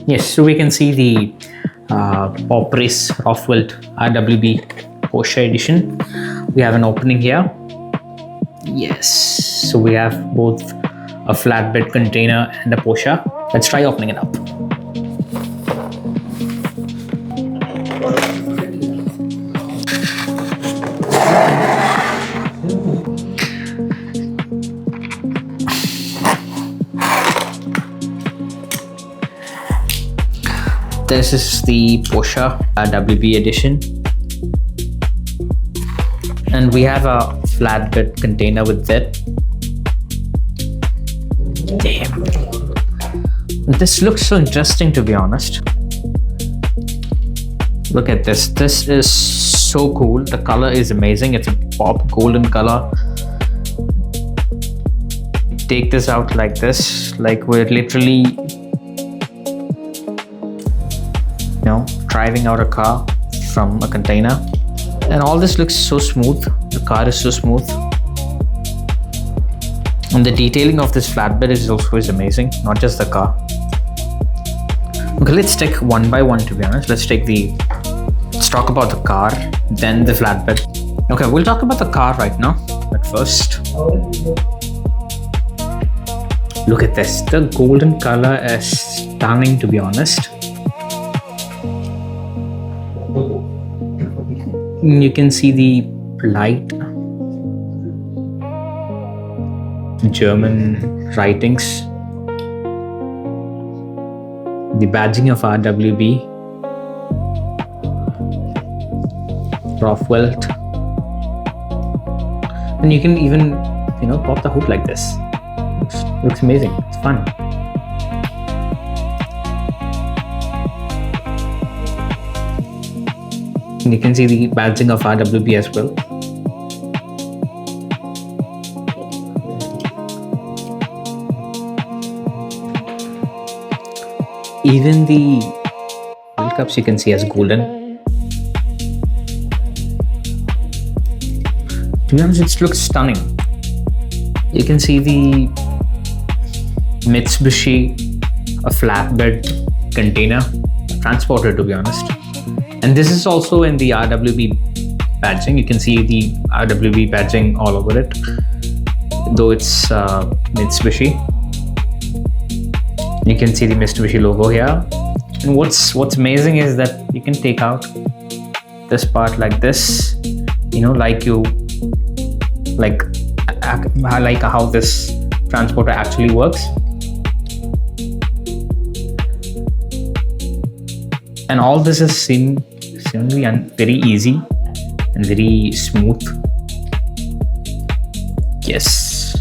Yes, so we can see the Pop Race RWB Porsche edition. We have an opening here. Yes, so we have both a flatbed container and a Porsche. Let's try opening it up. This is the Porsche RWB edition, and we have a flatbed container with that. Damn, this looks so interesting, to be honest. Look at this. This is so cool. The color is amazing. It's a pop golden color. Take this out like this, like we're literally driving out a car from a container. And all this looks so smooth. The car is so smooth, and the detailing of this flatbed is also amazing, not just the car. Okay, let's take one by one, to be honest. Let's talk about the car, then the flatbed. Okay, we'll talk about the car right now, but first, look at this. The golden color is stunning, to be honest. You can see the light German writings, the badging of RWB, Rofwelt, and you can even pop the hood like this. Looks amazing. It's fun. And you can see the badging of RWB as well. Even the wheel cups you can see as golden. To be honest, it looks stunning. You can see the Mitsubishi, a flatbed container, transporter, to be honest. And this is also in the RWB badging. You can see the RWB badging all over it, though it's Mitsubishi. You can see the Mitsubishi logo here. And what's amazing is that you can take out this part like this, like how this transporter actually works. And all this is seemingly very easy and very smooth. Yes.